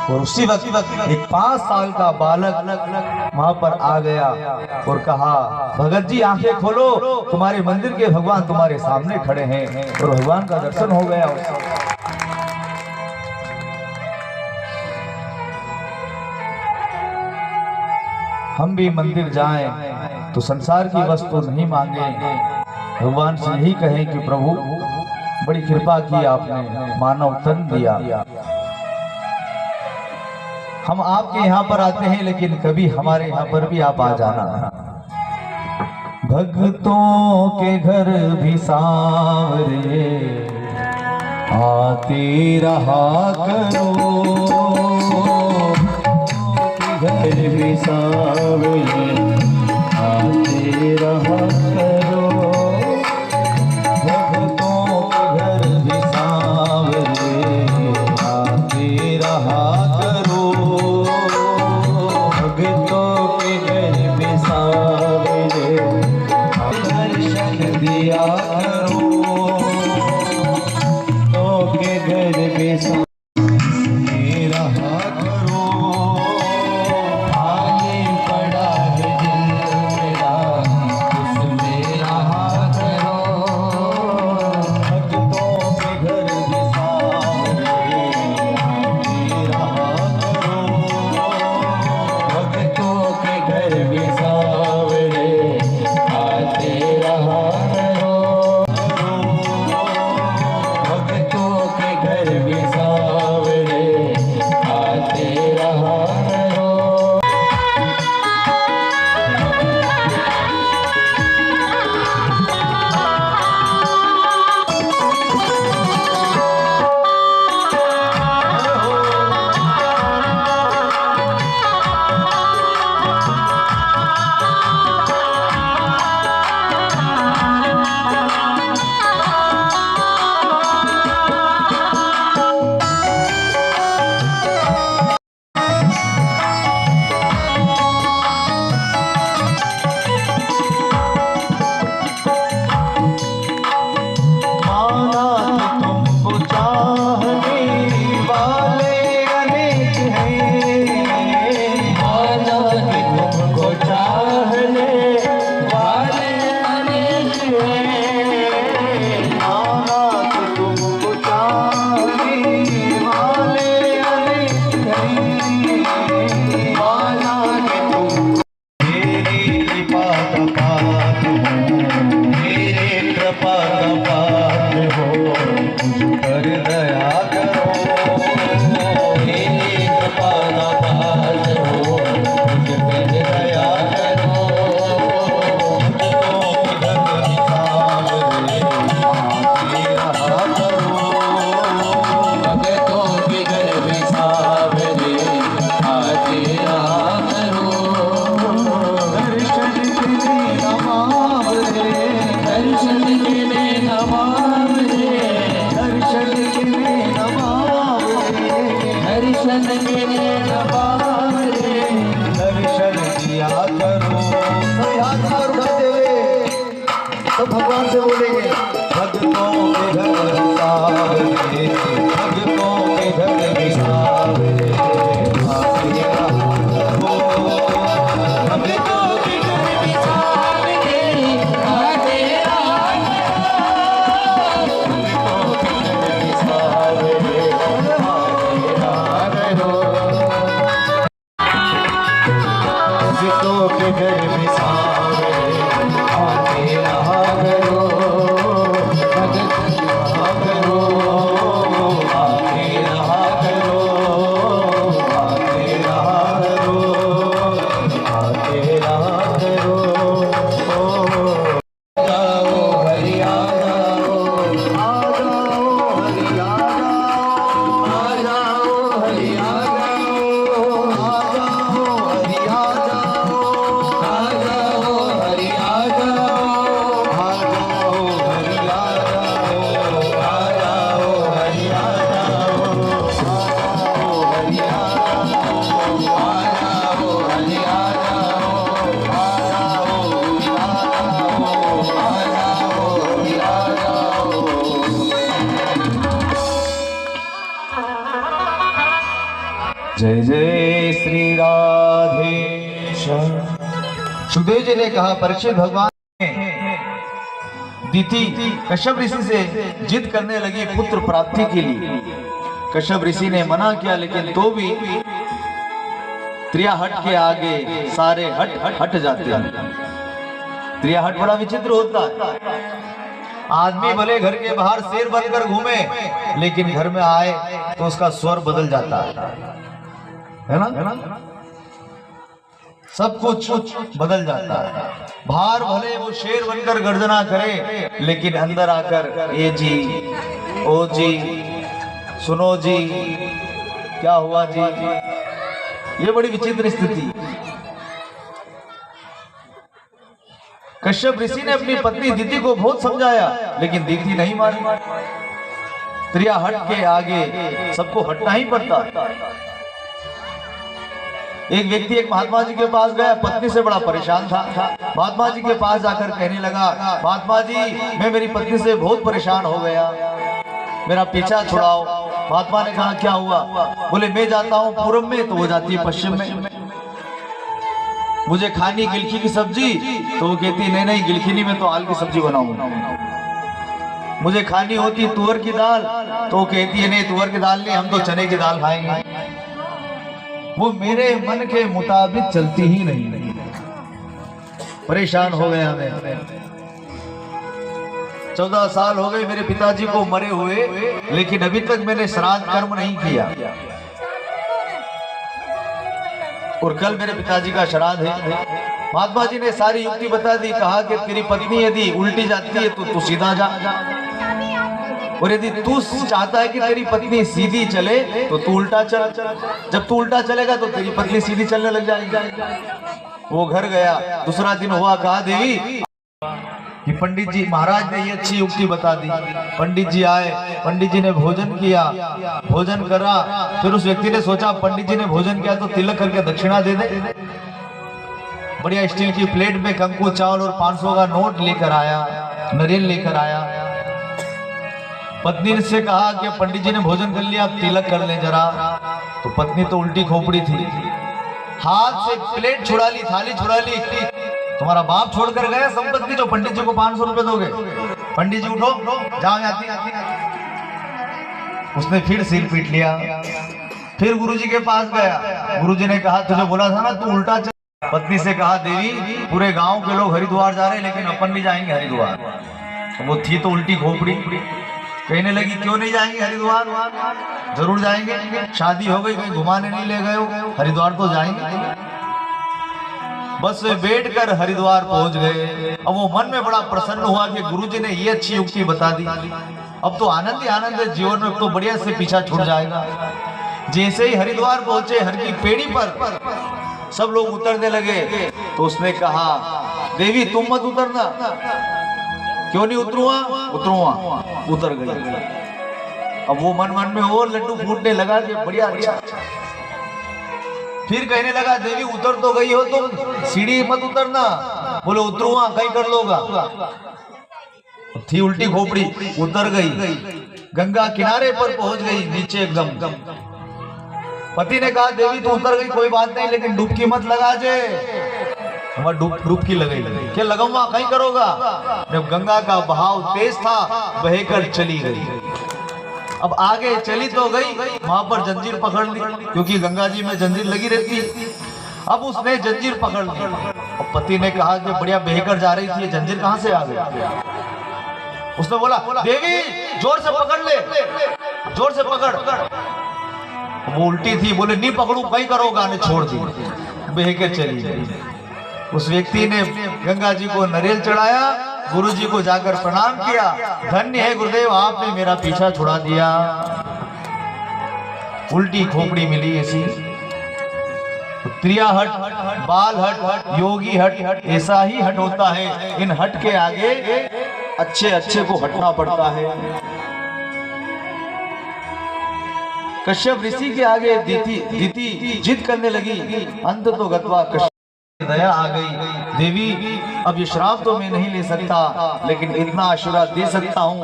और उसी वक्त एक 5 साल का बालक वहां पर आ गया और कहा, भगत जी आंखें खोलो, तुम्हारे मंदिर के भगवान तुम्हारे सामने खड़े हैं। और भगवान का दर्शन हो गया उसको। हम भी मंदिर जाएं तो संसार की वस्तु नहीं मांगे, भगवान से यही कहें कि प्रभु बड़ी कृपा की आपने, मानव तन दिया। हम आपके यहाँ पर आते हैं, लेकिन कभी हमारे यहाँ पर भी आप आ जाना। भक्तों के घर भी सांवरे आते रहा करो, घर भी सांवरे आते रहा करो, भक्तों के घर भी सांवरे आते रहा करो, भक्तों के घर भी सांवरे दर्शन दिया करो, तो के घर भी सांवरे रहा करो। आगे पड़ा है दिल मेरा, उसमें रहा करो, भक्तों के घर भी सांवरे आते रहा करो, भक्तों के घर भी सांवरे आते रहा करो, भक्तों के घर भी सांवरे आते रहा करो। माना कि तुमको चाहने वाले अनेक हैं, माना कि तुमको चाहने वाले अनेक हैं, माना कि तुमको चाहने वाले अनेक हैं, माना कि तुम मेरी कृपा का पात्र हो, मेरे कृपा का पात्र हो, मुझ पर दया करो, मेरी कृपा का पात्र हो, मुझ पर दया करो, भक्तों के घर भी सांवरे आते रहा करो, भक्तों के घर भी सांवरे आते रहा करो, दर्शन के लिए नमाम रे, दर्शन के लिए नमाम रे, दर्शन के लिए नमाम रे, दर्शन के लिए नमाम रे, दर्शन किया करो। तो हाथ पर उठाते हुए तो भगवान से बोलेंगे, भक्तों के घर भी सांवरे, भक्तों के घर भी सांवरे आते रहा करो, भक्तों के घर भी सांवरे आते रहा करो, भक्तों के घर भी सांवरे आते रहा करो, भक्तों के घर भी सांवरे आते रहा करो, भगत रहा करो, आते रहा करो, आते रहा करो, आते रहा करो। जाओ हरि आ जाओ, आ जाओ हरि आ जाओ, आ जाओ हरि आ जाओ, आ जाओ हरि आ जाओ, आ जाओ जय जय श्री राधे। सुखदेव जी ने कहा, परीक्षित भगवान दीति कश्यप ऋषि से जिद करने लगी पुत्र प्राप्ति के लिए। कश्यप ऋषि ने मना किया, लेकिन तो भी त्रियाहट के आगे सारे हट जाते हैं। त्रियाहट बड़ा विचित्र होता है। आदमी भले घर के बाहर शेर बनकर घूमे, लेकिन घर में आए तो उसका स्वर बदल जाता है ना? सब कुछ बदल जाता है। बाहर भले वो शेर बनकर गर्जना करे, लेकिन अंदर आकर ये जी, ओ जी, सुनो जी, क्या हुआ जी, ये बड़ी विचित्र स्थिति। कश्यप ऋषि ने अपनी पत्नी दीति को बहुत समझाया, लेकिन दीति नहीं मानी। त्रियाहट के आगे सबको हटना ही पड़ता। एक व्यक्ति एक महात्मा जी के पास गया, पत्नी से बड़ा परेशान था। महात्मा जी के पास जाकर कहने लगा, महात्मा जी, मैं मेरी पत्नी से बहुत परेशान हो गया, मेरा पीछा छुड़ाओ। महात्मा ने कहा, क्या हुआ? बोले, मैं जाता हूँ पूरब में तो वो जाती है पश्चिम में। मुझे खानी गिलकी की सब्जी, तो वो कहती नहीं नहीं, गिलखिनी में तो आल की सब्जी बनाऊंगा। मुझे खानी होती तुअर की दाल, तो वो कहती है नहीं, तुअर की दाल नहीं, हम तो चने की दाल खाएंगे। वो मेरे मन के मुताबिक चलती ही नहीं। परेशान हो गया मैं। 14 साल हो गए मेरे पिताजी को मरे हुए, लेकिन अभी तक मैंने श्राद्ध कर्म नहीं किया। और कल मेरे पिताजी का श्राद्ध है। महात्मा जी ने सारी युक्ति बता दी। कहा कि तेरी पत्नी यदि उल्टी जाती है तो तू सीधा जा, और यदि तू चाहता है कि तेरी पत्नी सीधी चले तो तू उल्टा चल। जब तू उल्टा चलेगा तो तेरी पत्नी सीधी चलने लग जाएगी। वो घर गया, दूसरा दिन हुआ। कहा, देवी कि पंडित जी, महाराज ने ये अच्छी युक्ति बता दी। पंडित जी आए, पंडित जी ने भोजन किया, भोजन करा। फिर उस व्यक्ति ने सोचा, पंडित जी ने भोजन किया तो तिलक करके दक्षिणा दे दे। बढ़िया स्टील की प्लेट में कंकु, चावल और 500 का नोट लेकर आया, नारियल लेकर आया। पत्नी से कहा कि पंडित जी ने भोजन कर लिया, अब तिलक कर ले जरा। तो पत्नी तो उल्टी खोपड़ी थी, हाथ से प्लेट छुड़ा ली, थाली छुड़ा ली। तुम्हारा बाप छोड़कर गया संपत्ति, जो पंडित जी को 500 रुपए दोगे? पंडित जी उठो, जाओ आती। उसने फिर सिर पीट लिया। फिर गुरुजी के पास गया। गुरुजी ने कहा, तुझे बोला था ना तू उल्टा चल। पत्नी से कहा, देवी, पूरे गांव के लोग हरिद्वार जा रहे हैं, लेकिन अपन भी जाएंगे हरिद्वार। वो थी तो उल्टी खोपड़ी। कहने लगी, क्यों नहीं जाएंगे हरिद्वार? जरूर जाएंगे, शादी हो गई, कहीं घुमाने नहीं ले गए हो, हरिद्वार तो जाएंगे। बस में बैठकर हरिद्वार पहुंच गए। अब वो मन में बड़ा प्रसन्न हुआ कि गुरुजी ने ये अच्छी युक्ति बता दी। अब तो आनंद ही आनंद है जीवन में, तो बढ़िया से पीछा छूट जाएगा। जैसे ही हरिद्वार पहुंचे, हर की पेड़ी पर सब लोग उतरने लगे। तो उसने कहा, देवी तुम मत उतरना। क्यों नहीं उतरूंगा? उतर गई। अब वो मन मन में और लड्डू फूटने लगा कि बढ़िया, अच्छा। फिर कहने लगा, देवी उतर तो गई हो तुम, सीढ़ी मत उतरना। बोले, उतरूंगा, कहीं कर लोगा। थी उल्टी खोपड़ी, उतर गई। गंगा किनारे पर पहुंच गई, नीचे एकदम। पति ने कहा, देवी तू उतर गई कोई बात नहीं, लेकिन डुबकी मत लगा जे। हमारा डुबकी लगाई। क्या लगाऊंगा, कहीं करोगा? जब गंगा का बहाव तेज था, बहकर चली गई। अब आगे चली तो गई, वहां पर जंजीर पकड़ ली, क्योंकि गंगा जी में जंजीर लगी रहती। अब उसने जंजीर पकड़ ली। और पति ने कहा कि बढ़िया बहकर जा रही थी, जंजीर कहां से आ गई? उसने बोला, देवी जोर से पकड़ ले, जोर से पकड़। वो उल्टी थी, बोले नहीं पकड़ू, कहीं करोगा? ने छोड़ दी, बहकर चली गई। उस व्यक्ति ने गंगा जी को नारियल चढ़ाया, गुरु जी को जाकर प्रणाम किया। धन्य है गुरुदेव, आपने मेरा पीछा छुड़ा दिया। उल्टी खोपड़ी मिली ऐसी। त्रियाहट, बाल हट, योगी हट, ऐसा ही हट होता है। इन हट के आगे अच्छे अच्छे को हटना पड़ता है। कश्यप ऋषि के आगे दीति जिद करने लगी। अंत तो गत्वा दया आ गई, देवी अब ये श्राप तो मैं नहीं ले सकता, लेकिन इतना आशीर्वाद दे सकता हूँ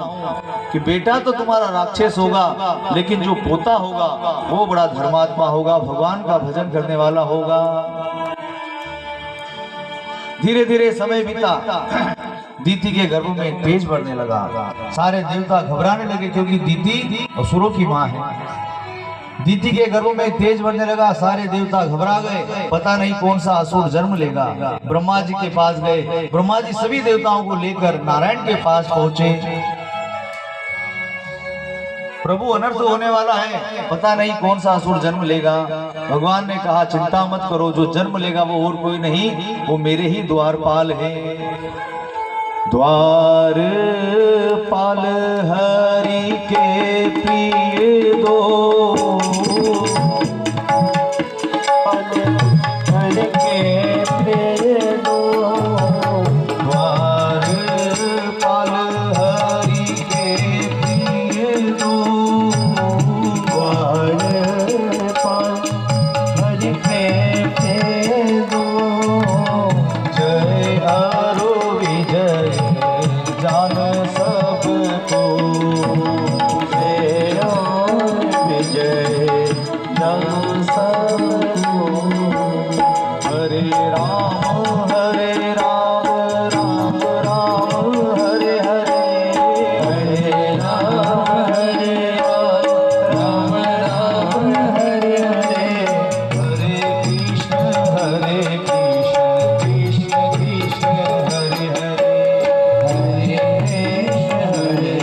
कि बेटा तो तुम्हारा राक्षस होगा, लेकिन जो पोता होगा वो बड़ा धर्मात्मा होगा, भगवान का भजन करने वाला होगा। धीरे धीरे समय बीता, दीति के गर्भ में तेज बढ़ने लगा। सारे देवता घबराने लगे, क्योंकि दीति असुरों की माँ है। दीति के गर्भ में तेज बढ़ने लगा, सारे देवता घबरा गए, पता नहीं कौन सा असुर जन्म लेगा। ब्रह्मा जी के पास गए, ब्रह्मा जी सभी देवताओं को लेकर नारायण के पास पहुंचे। प्रभु अनर्थ होने वाला है, पता नहीं कौन सा असुर जन्म लेगा। भगवान ने कहा चिंता मत करो, जो जन्म लेगा वो और कोई नहीं, वो मेरे ही द्वारपाल है। द्वारपाल हरि के प्रिय दो, हरि के प्रिय दो, द्वारपाल हरि के प्रिय दो, द्वारपाल हरि के प्रिय दो। जय हरो विजय जान सबको, जय विजय जान सबको। हरे राम राम राम हरे हरे, हरे राम राम राम हरे हरे, हरे कृष्ण कृष्ण कृष्ण हरे हरे, हरे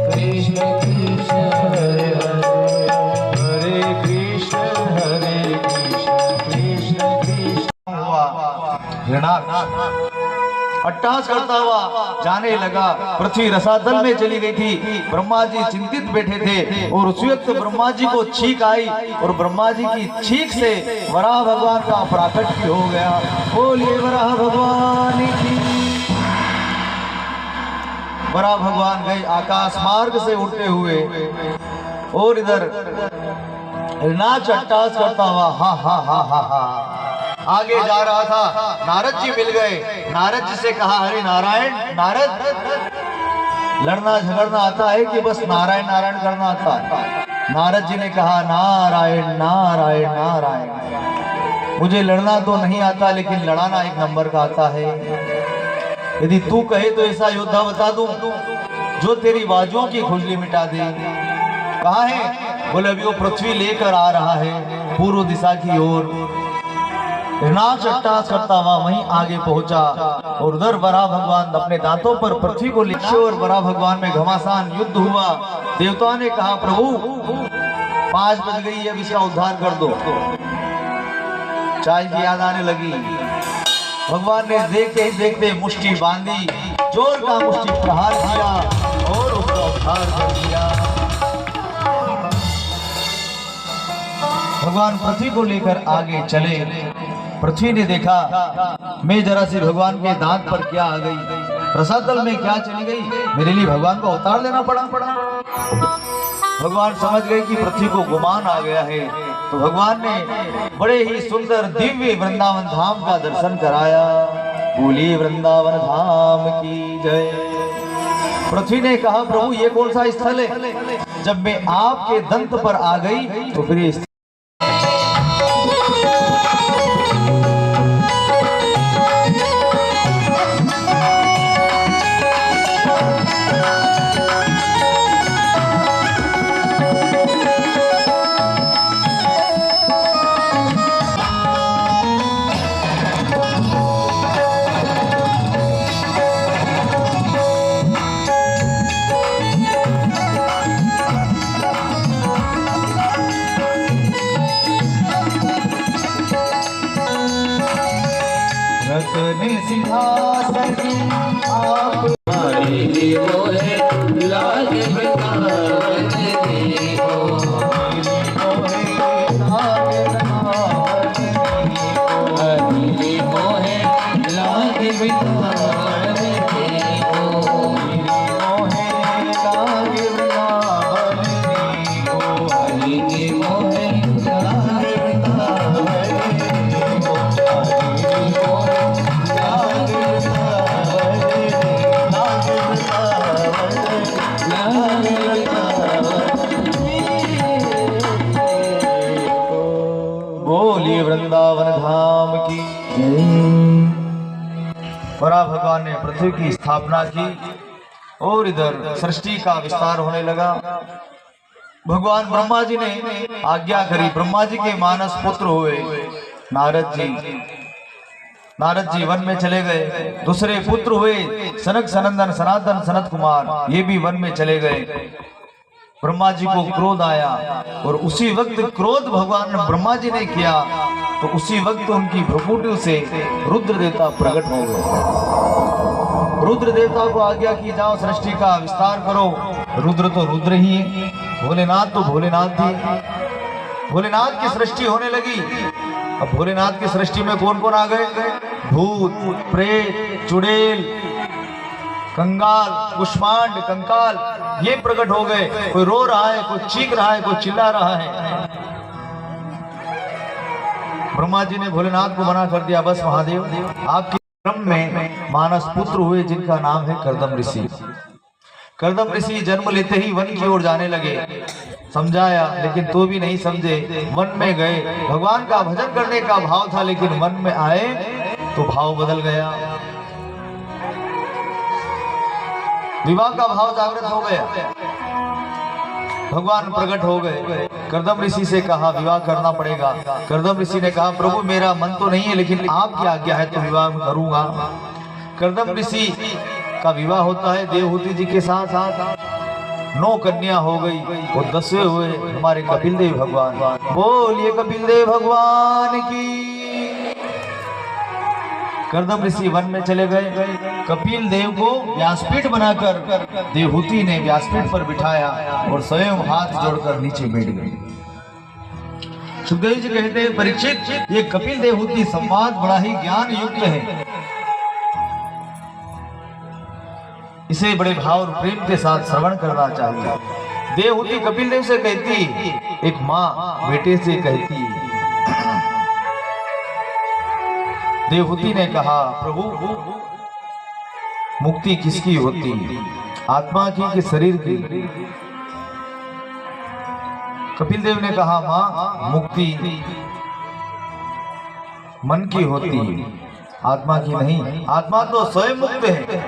कृष्ण कृष्ण हरे हरे, हरे कृष्ण कृष्ण कृष्ण। हुआ हिरणाक्ष अट्टहास करता हुआ जाने लगा। पृथ्वी रसातल में चली गई थी। ब्रह्मा जी चिंतित बैठे थे और उस वक्त ब्रह्मा जी को छींक आई और ब्रह्मा जी की छींक से वराह भगवान का प्राकट्य हो गया। बोलिए वराह भगवान की। वराह भगवान गए आकाश मार्ग से उड़ते हुए और इधर नाच अट्टहास करता हुआ हा हा हा हा हा आगे जा रहा था। नारद जी मिल गए। नारद जी से कहा अरे नारायण, नारद लड़ना झगड़ना आता है कि बस नारायण नारायण करना आता है? नारद जी ने कहा नारायण नारायण नारायण, मुझे लड़ना तो नहीं आता लेकिन लड़ाना एक नंबर का आता है। यदि तू कहे तो ऐसा योद्धा बता दूं जो तेरी बाजुओं की खुजली मिटा दे। कहाँ है? बोले अभी वो पृथ्वी लेकर आ रहा है पूर्व दिशा की ओर। हिरणाक्ष अट्टहास करता हुआ वहीं आगे पहुंचा और उधर वराह भगवान अपने दांतों पर पृथ्वी को लिखे और वराह भगवान में घमासान युद्ध हुआ। देवताओं ने कहा प्रभु 5 बज गई, अब इसका उद्धार कर दो। चाय की याद आने लगी। भगवान ने देखते ही देखते मुष्टि बांधी, जोर का मुष्टि प्रहार किया और उसका उद्धार कर दिया। भगवान पृथ्वी को लेकर आगे चले। पृथ्वी ने देखा मैं जरा सी भगवान के दांत पर क्या आ गई, रसातल में क्या चली गई, मेरे लिए भगवान को अवतार लेना पड़ा। भगवान समझ गए कि पृथ्वी को गुमान आ गया है, तो भगवान ने बड़े ही सुंदर दिव्य वृंदावन धाम का दर्शन कराया। बोली वृंदावन धाम की जय। पृथ्वी ने कहा प्रभु ये कौन सा स्थल है? जब मैं आपके दंत पर आ गई तो फिर ये सिंहासन आप मोहे लागे वृंदावन देखो, मोहे लागे वृंदावन देखो, मोहे लागे वृंदावन देखो, हरि के मोहे लागे वृंदावन देखो। वृंदावन धाम की बड़ा भगवान ने पृथ्वी की स्थापना की और इधर सृष्टि का विस्तार होने लगा। भगवान ब्रह्मा जी ने आज्ञा करी, ब्रह्मा जी के मानस पुत्र हुए नारद जी वन में चले गए। दूसरे पुत्र हुए सनक सनंदन सनातन सनत कुमार, ये भी वन में चले गए। ब्रह्मा जी को क्रोध आया और उसी वक्त क्रोध भगवान ब्रह्मा जी ने किया तो उसी वक्त उनकी भ्रुकुटी से रुद्र देवता प्रकट हो गए। रुद्र देवता को आज्ञा की, जाओ सृष्टि का विस्तार करो। रुद्र तो रुद्र ही है, भोलेनाथ तो भोलेनाथ ही। भोलेनाथ की सृष्टि होने लगी। अब भोलेनाथ की सृष्टि में कौन कौन आ गए? भूत, प्रेत, चुड़ैल, कंगाल, कुष्मांड, कंकाल, ये प्रकट हो गए। कोई रो रहा है, कोई चीख रहा है, कोई चिल्ला रहा है। ब्रह्मा जी ने भोलेनाथ को मना कर दिया, बस महादेव आपके क्रम में मानस पुत्र हुए जिनका नाम है कर्दम ऋषि। कर्दम ऋषि जन्म लेते ही वन की ओर जाने लगे। समझाया लेकिन तो भी नहीं समझे, वन में गए। भगवान का भजन करने का भाव था लेकिन वन में आए तो भाव बदल गया, विवाह का भाव जागृत हो गया। भगवान प्रकट हो गए। कर्दम ऋषि से कहा विवाह करना पड़ेगा। कर्दम ऋषि ने कहा प्रभु मेरा मन तो नहीं है लेकिन आपकी आज्ञा है तो विवाह करूंगा। कर्दम ऋषि का विवाह होता है देवहूति जी के साथ। 9 कन्या हो गई और 10वें हुए हमारे कपिल देव भगवान। बोलिए कपिल देव भगवान की। कर्दम ऋषि वन में चले गए। कपिल देव को व्यासपीठ बनाकर देवहूति ने व्यासपीठ पर बिठाया और स्वयं हाथ जोड़कर नीचे बैठ गए। सुखदेव जी कहते हैं परीक्षित ये कपिल देवहूति संवाद बड़ा ही ज्ञान युक्त है, इसे बड़े भाव और प्रेम के साथ श्रवण करना चाहिए। देवहूति कपिल देव से कहती, एक माँ बेटे से कहती। देवहूति ने कहा प्रभु मुक्ति किसकी होती, आत्मा की कि शरीर की? कपिल देव ने कहा मां मुक्ति मन की होती, आत्मा की नहीं। आत्मा तो स्वयं मुक्त है।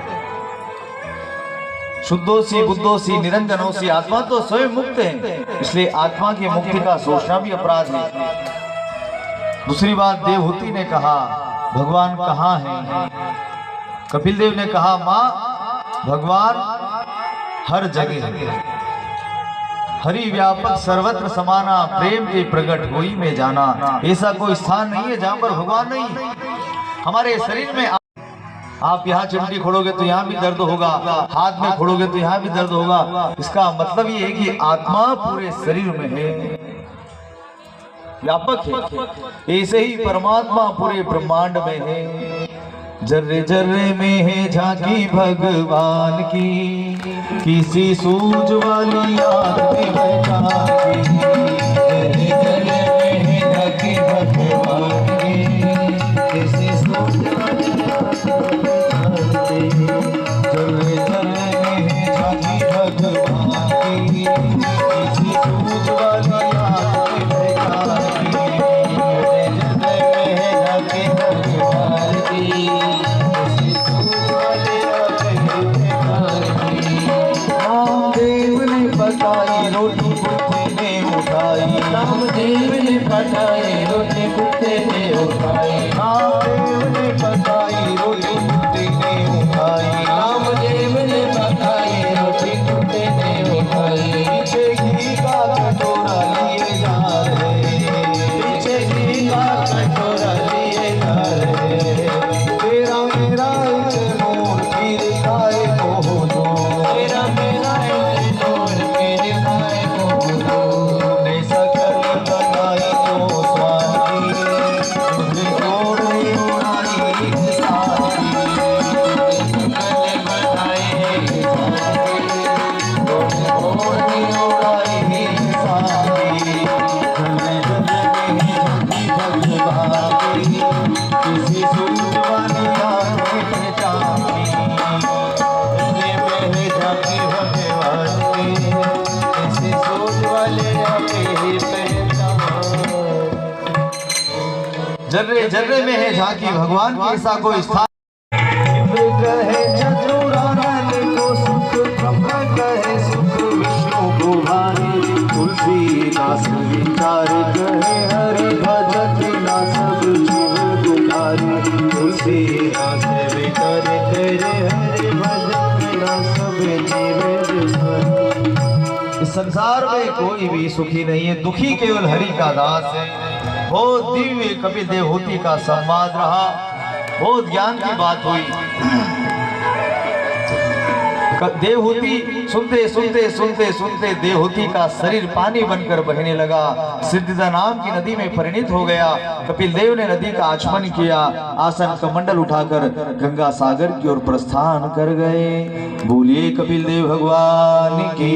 शुद्धोसी बुद्धोसी निरंजनोसी, आत्मा तो स्वयं मुक्त है, इसलिए आत्मा की मुक्ति का सोचना भी अपराध है। दूसरी बात देवहूति ने कहा भगवान कहाँ है? कपिल देव ने कहा मां भगवान हर जगह है, हरि व्यापक सर्वत्र समाना, प्रेम के प्रकट होई में जाना। ऐसा कोई स्थान नहीं है जहां पर भगवान नहीं। हमारे शरीर में आप यहाँ चंडी खोलोगे तो यहाँ भी दर्द होगा, हाथ में खोलोगे तो यहाँ भी दर्द होगा। इसका मतलब ये है कि आत्मा पूरे शरीर में है, व्यापक है। ऐसे ही परमात्मा पूरे ब्रह्मांड में है। जर्रे जर्रे में है झांकी भगवान की, किसी सूझ वाली आग में बैठा की। जर्रे जर्रे में है झांकी भगवान की, किसी सूझ वाली जर्रे जर्रे में है झांकी भगवान की, किसी सूझ वाली आग में बैठा की। जर्रे जर्रे में है झांकी भगवान की, रामदेव ने पकाई रोटी कुत्ते ने उठाई। रामदेव ने पकाई रोटी कुत्ते ने उठाई। रामदेव ने पकाई रोटी कुत्ते ने उठाई। रामदेव ने पकाई रोटी कुत्ते ने उठाई। पीछे घी का कटोरा लिए जा रहे, पीछे घी का कटोरा लिए जा रहे। तेरा मेरा एक नूर पीर खाए को दो, तेरा मेरा एक नूर पीर खाए को दो। ने सकल बनाई तो स्वामी, जर्रे जर्रे में है झांकी भगवान की ऐसा कोई स्थान। कहे चतुरानन को सुख, ब्रह्म कहे सुख, विष्णु को भारी, तुलसीदास विचार कहे हरि भजत ना सब जीव दुखारी, तुलसीदास विचार करे हरि भजत ना सब जीव दुखारी। इस संसार में कोई भी सुखी नहीं है, दुखी केवल हरि का दास है। बहुत दिव्य कपिल देवहूति का संवाद रहा, बहुत ज्ञान की बात हुई। देवहूति सुनते सुनते सुनते सुनते देवहूति का शरीर पानी बनकर बहने लगा, सिद्धिदा नाम की नदी में परिणित हो गया। कपिल देव ने नदी का आचमन किया, आसन कमंडल उठाकर गंगा सागर की ओर प्रस्थान कर गए। बोलिए कपिल देव भगवान की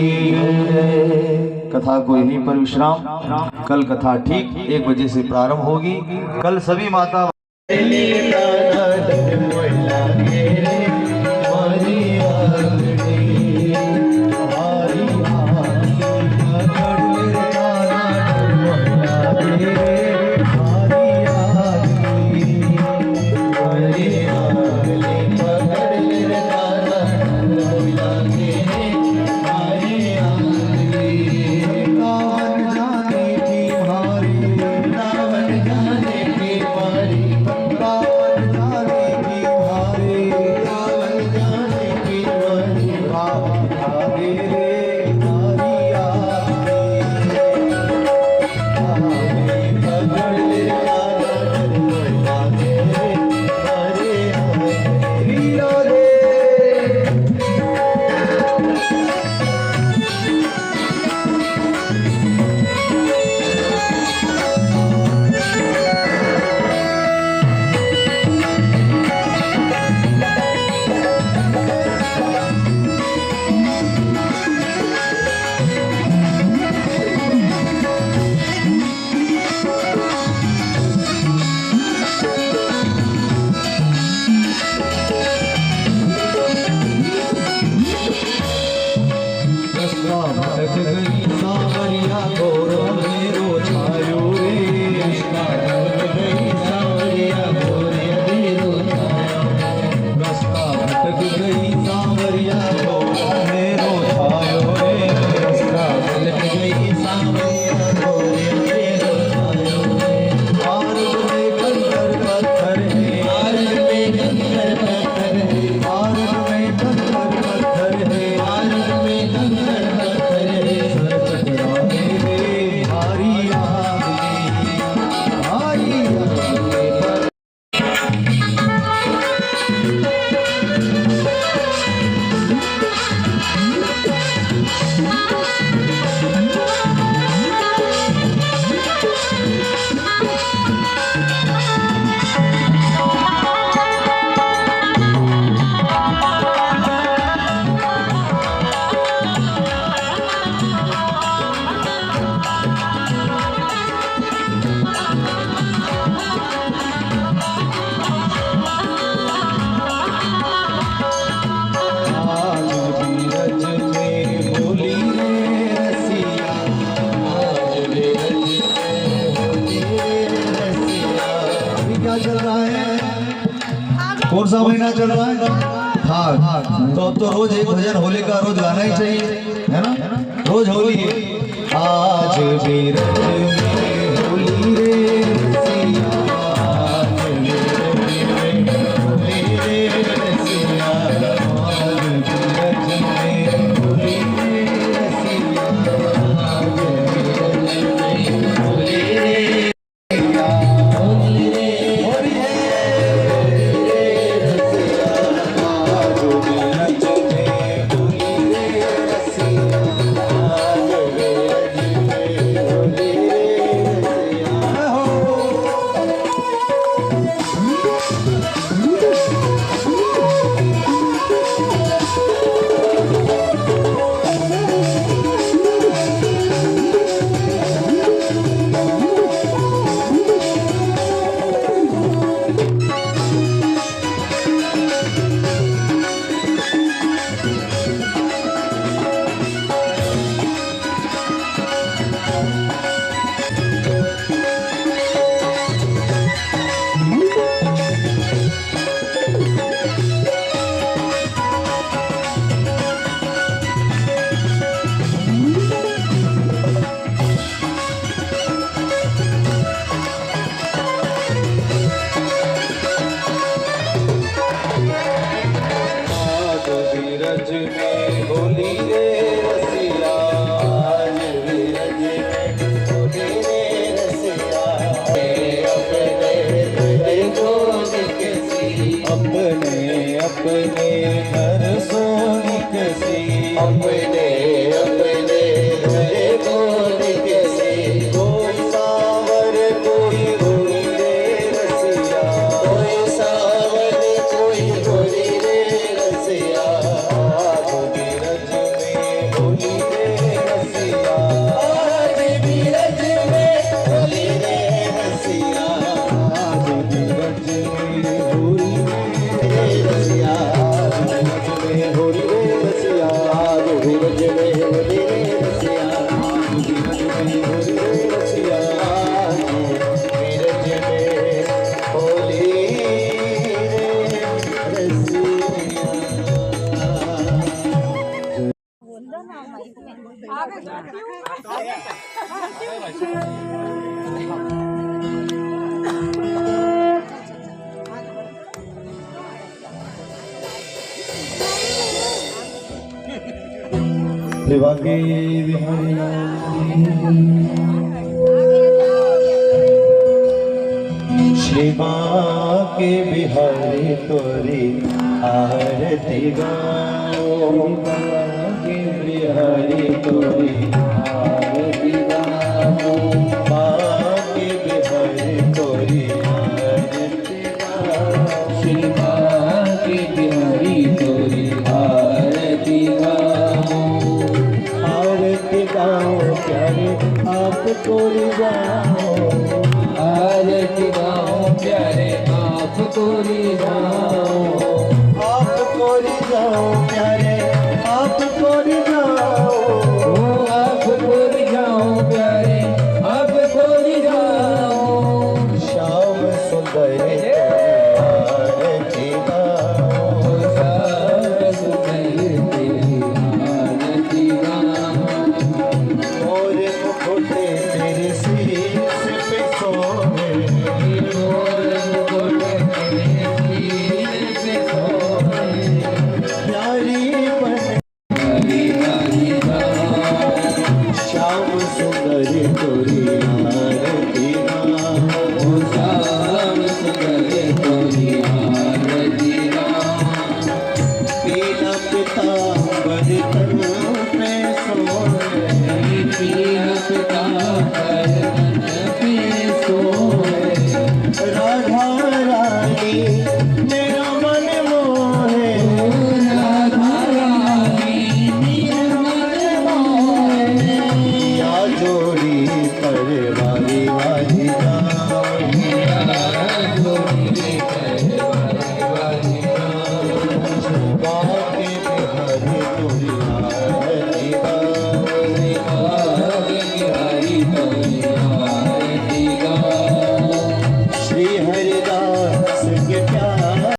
जय। कथा को यहीं पर विश्राम। कल कथा ठीक 1 बजे से प्रारंभ होगी। कल सभी माता कौन सा महीना चल रहा है? हाँ, तो अब तो रोज एक भजन होली का रोज गाना ही चाहिए, है ना? रोज होली है। आज भी रज में होली रे रसिया, आज भी रज में होली रे रसिया, आज भी रज में होली रे रसिया, आज भी रज में होली रे सेवा के बिहारी सेवा के बिहारी तोरी आरती गाओ के बिहारी तोरी आरती गाओ के बिहारी तोरी आरती गाओ सेवा के बिहारी तोरी आरती गाओ प्यारे आप तोरी गाओ